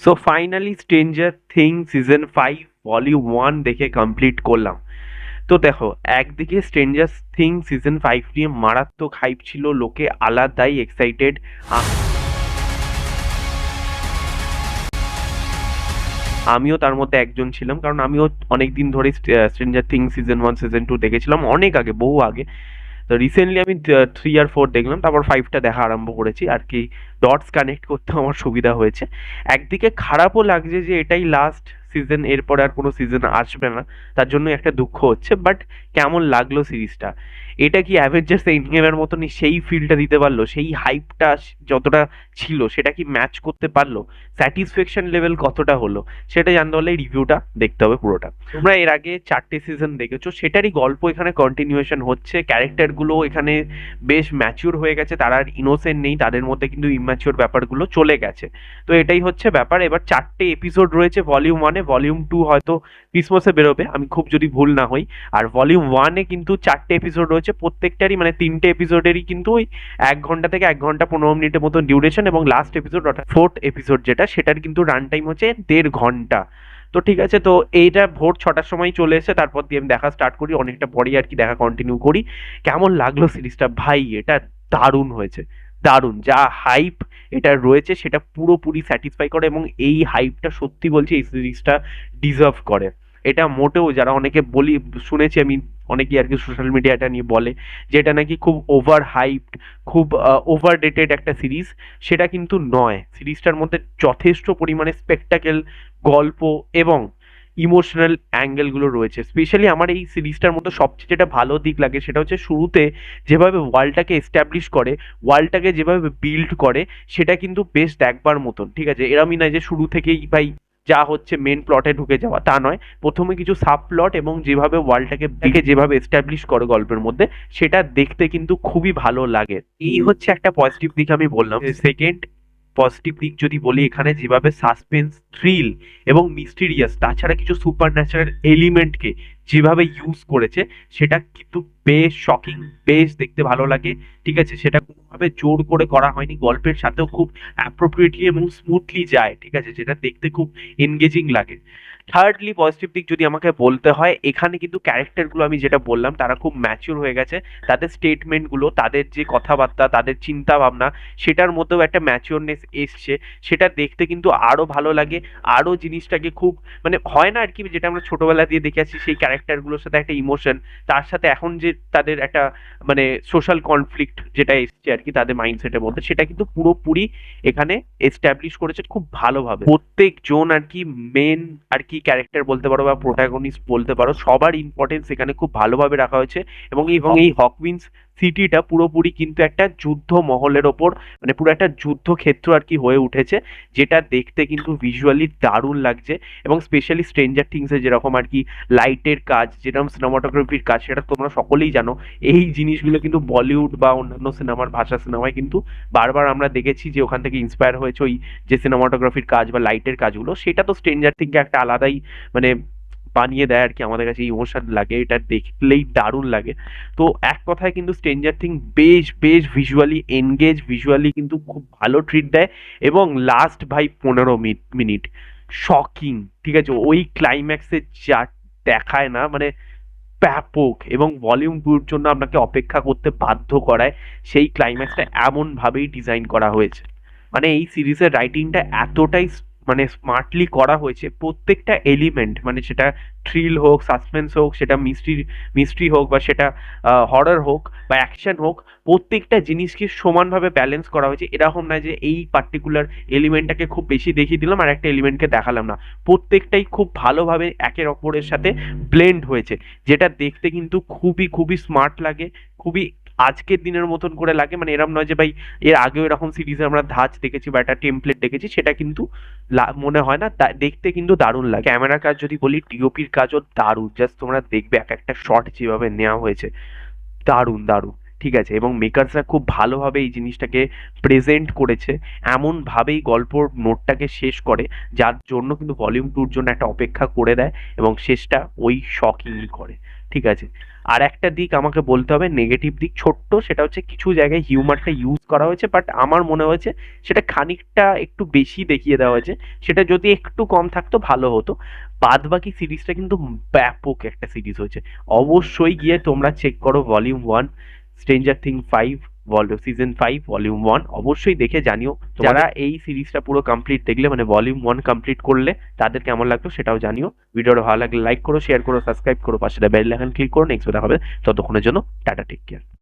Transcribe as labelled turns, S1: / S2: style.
S1: So finally stranger thing season 5 volume 1 দেখে complete করলাম। তো দেখো, একদিকে স্ট্রেঞ্জার থিং সিজন 5 নিয়ে মারাত্মক হাইপ ছিল, লোকে আলাদাই এক্সাইটেড। আমিও তার মধ্যে একজন ছিলাম, কারণ আমিও অনেক দিন ধরে স্ট্রেঞ্জার থিং সিজন 1 সিজন 2 দেখেছিলাম, অনেক আগে, বহু আগে। তো রিসেন্টলি আমি 3 আর 4 দেখলাম, তারপর 5টা দেখা আরম্ভ করেছি আর কি। ডটস কানেক্ট করতে আমার সুবিধা হয়েছে। একদিকে খারাপও লাগছে যে এটাই লাস্ট সিজন, এরপরে আর কোনো সিজন আসবে না, তার জন্য একটা দুঃখ হচ্ছে। বাট কেমন লাগলো সিরিজটা? এটা কি অ্যাভেঞ্জার্স এন্ড গেমের মতনই সেই ফিলটা দিতে পারলো? সেই হাইপটা যতটা ছিল সেটা কি ম্যাচ করতে পারলো? স্যাটিসফ্যাকশন লেভেল কতটা হলো? সেটা জানতে হলে রিভিউটা দেখতে হবে পুরোটা। তোমরা এর আগে 4টে সিজন দেখেছো, সেটারই গল্প এখানে কন্টিনিউয়েশন হচ্ছে। ক্যারেক্টারগুলো এখানে বেশ ম্যাচিওর হয়ে গেছে, তারা আর ইনোসেন্ট নেই, তাদের মধ্যে কিন্তু ইম্যাচিওর ব্যাপারগুলো চলে গেছে। তো এটাই হচ্ছে ব্যাপার। এবার 4টে এপিসোড রয়েছে ভলিউম 1-এ, ভলিউম 2 হয়তো ক্রিসমাসে বেরোবে, আমি খুব যদি ভুল না হই। আর ভলিউম 1-এ কিন্তু 4টে এপিসোড রয়েছে, প্রত্যেকটারই মানে 3টে এপিসোডেরই কিন্তু ওই 1 ঘন্টা থেকে 1 ঘন্টা 15 মিনিটের মতো ডিউরেশন, এবং লাস্ট এপিসোড অর্থাৎ ফোর্থ এপিসোড যেটা, সেটার কিন্তু রান টাইম হচ্ছে 1.5 ঘন্টা। তো ঠিক আছে, তো এইটা ভোর 6টার সময় চলে এসে তারপর দিয়ে আমি দেখা স্টার্ট করি, অনেকটা পরেই আর কি দেখা কন্টিনিউ করি। কেমন লাগলো সিরিজটা ভাই? এটা দারুণ হয়েছে, দারুণ। যা হাইপ এটা রয়েছে সেটা পুরোপুরি স্যাটিসফাই করে, এবং এই হাইপটা সত্যি বলছি এই সিরিজটা ডিজার্ভ করে। এটা মোটেও, যারা অনেকে বলি শুনেছি আমি, অনেকেই আর কি সোশ্যাল মিডিয়া এটা নিয়ে বলে যে এটা নাকি খুব ওভার হাইপড, খুব ওভার রেটেড একটা সিরিজ, সেটা কিন্তু নয়। সিরিজটার মধ্যে যথেষ্ট পরিমাণে স্পেকটাকেল, গল্প এবং ইমোশনাল অ্যাঙ্গেলগুলো রয়েছে। স্পেশালি আমার এই সিরিজটার মধ্যে সবচেয়ে যেটা ভালো দিক লাগে সেটা হচ্ছে শুরুতে যেভাবে ওয়ার্ল্ডটাকে এস্টাবলিশ করে, ওয়ার্ল্ডটাকে যেভাবে বিল্ড করে, সেটা কিন্তু বেশ দেখবার মতন। ঠিক আছে, এরমই নয় যে শুরু থেকেই ভাই যা হচ্ছে মেন প্লটে ঢুকে যাওয়া, তা নয়। প্রথমে কিছু সাব প্লট এবং যেভাবে ওয়ার্ল্ডটাকে দেখে যেভাবে এস্টাবলিশ করে গল্পের মধ্যে, সেটা দেখতে কিন্তু খুবই ভালো লাগে। এই হচ্ছে একটা পজিটিভ দিক আমি বললাম। সেকেন্ড পজিটিভ দিক যদি বলি, এখানে যেভাবে সাসপেন্স, থ্রিল এবং মিস্টিরিয়াস, তাছাড়া কিছু সুপার ন্যাচারাল এলিমেন্টকে যেভাবে ইউজ করেছে, সেটা কিন্তু বেশ শকিং, বেশ দেখতে ভালো লাগে। ঠিক আছে, সেটা কোনোভাবে জোর করে করা হয়নি, গল্পের সাথেও খুব অ্যাপ্রোপ্রিয়েটলি এবং স্মুথলি যায়। ঠিক আছে, যেটা দেখতে খুব এনগেজিং লাগে। থার্ডলি পজিটিভ দিক যদি আমাকে বলতে হয়, এখানে কিন্তু ক্যারেক্টারগুলো আমি যেটা বললাম তারা খুব ম্যাচিওর হয়ে গেছে। তাদের স্টেটমেন্টগুলো, তাদের যে কথাবার্তা, তাদের চিন্তা ভাবনা, সেটার মধ্যেও একটা ম্যাচিওরনেস এসছে। সেটা দেখতে কিন্তু আরো ভালো লাগে, আরো জিনিসটাকে খুব, মানে হয় না আর কি, যেটা আমরা ছোটবেলা দিয়ে দেখে আসছি, সেই ক্যারেক্টারগুলোর সাথে একটা ইমোশন, তার সাথে এখন যে তাদের একটা মানে সোশ্যাল কনফ্লিক্ট যেটা এসছে আর কি তাদের মাইন্ডসেটের মধ্যে, সেটা কিন্তু পুরোপুরি এখানে এস্টাবলিশ করেছে খুব ভালোভাবে। প্রত্যেকজন আর কি মেন আর কি ক্যারেক্টার বলতে পারো বা প্রোটাগনিস্ট বলতে পারো, সবার ইম্পর্টেন্স এখানে খুব ভালোভাবে রাখা হয়েছে। এবং এই হকউইন্স সিটিটা পুরোপুরি কিন্তু একটা যুদ্ধ মহলের ওপর, মানে পুরো একটা যুদ্ধক্ষেত্র আর কি হয়ে উঠেছে, যেটা দেখতে কিন্তু ভিজুয়ালি দারুণ লাগছে। এবং স্পেশালি স্ট্রেঞ্জার থিংসে যেরকম আর কি লাইটের কাজ, যেরকম সিনেমাটোগ্রাফির কাজ, সেটা তোমরা সকলেই জানো। এই জিনিসগুলো কিন্তু বলিউড বা অন্যান্য সিনেমার, ভাষা সিনেমায় কিন্তু বারবার আমরা দেখেছি যে ওখান থেকে ইন্সপায়ার হয়েছে ওই যে সিনেমাটোগ্রাফির কাজ বা লাইটের কাজগুলো। সেটা তো স্ট্রেঞ্জার থিংকে একটা আলাদাই মানে বানিয়ে দেয় আর কি, আমাদের কাছে ইমোশন লাগে, এটা দেখলেই দারুণ লাগে। তো এক কথায় কিন্তু স্ট্রেঞ্জার থিং বেশ বেশ ভিজুয়ালি এনগেজ, ভিজুয়ালি কিন্তু খুব ভালো ট্রিট দেয়। এবং লাস্ট ভাই 15 মিনিট শকিং। ঠিক আছে, ওই ক্লাইম্যাক্সে যা দেখায় না, মানে ব্যাপক, এবং ভলিউম 2 এর জন্য আপনাকে অপেক্ষা করতে বাধ্য করায়। সেই ক্লাইম্যাক্সটা এমন ভাবেই ডিজাইন করা হয়েছে, মানে এই সিরিজের রাইটিংটা এতটাই মানে স্মার্টলি করা হয়েছে। প্রত্যেকটা এলিমেন্ট, মানে সেটা থ্রিল হোক, সাসপেন্স হোক, সেটা মিস্ট্রি হোক, বা সেটা হরর হোক বা অ্যাকশন হোক, প্রত্যেকটা জিনিসকে সমানভাবে ব্যালেন্স করা হয়েছে। এরকম নয় যে এই পার্টিকুলার এলিমেন্টটাকে খুব বেশি দেখিয়ে দিলাম আর একটা এলিমেন্টকে দেখালাম না। প্রত্যেকটাই খুব ভালোভাবে একের অপরের সাথে ব্লেন্ড হয়েছে, যেটা দেখতে কিন্তু খুবই খুবই স্মার্ট লাগে, খুবই আজকের দিনের মতন করে লাগে। মানে এরম নয় যে ভাই এর আগেও এরকম সিরিজে আমরা ধাঁচ দেখেছি বা একটা টেমপ্লেট দেখেছি, সেটা কিন্তু মনে হয় না। দেখতে কিন্তু দারুণ লাগে। ক্যামেরার কাজ যদি বলি, টিওপির কাজও দারুণ। জাস্ট তোমরা দেখবে এক একটা শট যেভাবে নেওয়া হয়েছে, দারুণ দারুণ। ঠিক আছে, এবং মেকার্সরা খুব ভালোভাবে এই জিনিসটাকে প্রেজেন্ট করেছে, এমন ভাবেই গল্পর নোটটাকে শেষ করে, যার জন্য কিন্তু ভলিউম 2 এর জন্য একটা অপেক্ষা করে দেয়, এবং শেষটা ওই শকিংই করে। ঠিক আছে। আর একটা দিক আমাকে বলতে হবে নেগেটিভ দিক ছোট্ট, সেটা হচ্ছে কিছু জায়গায় হিউমারটা ইউজ করা হয়েছে, বাট আমার মনে হয়েছে সেটা খানিকটা একটু বেশি দেখিয়ে দেওয়া হয়েছে। সেটা যদি একটু কম থাকতো ভালো হতো। বাদ বাকি সিরিজটা কিন্তু ব্যাপক একটা সিরিজ হয়েছে। অবশ্যই গিয়ে তোমরা চেক করো volume 1 stranger thing 5 season 5 volume 1 অবশ্যই দেখে জানিও। যারা এই সিরিজটা পুরো কমপ্লিট দেখলে মানে ভলিউম 1 কমপ্লিট করলে তাদের কেমন লাগলো সেটাও জানিও। ভিডিওটা ভালো লাগলে লাইক করো, শেয়ার করো, সাবস্ক্রাইব করো, পাশে বেল আইকন ক্লিক করো। নেক্সট দেখা হবে, ততক্ষণের জন্য টাটা, টেক কেয়ার।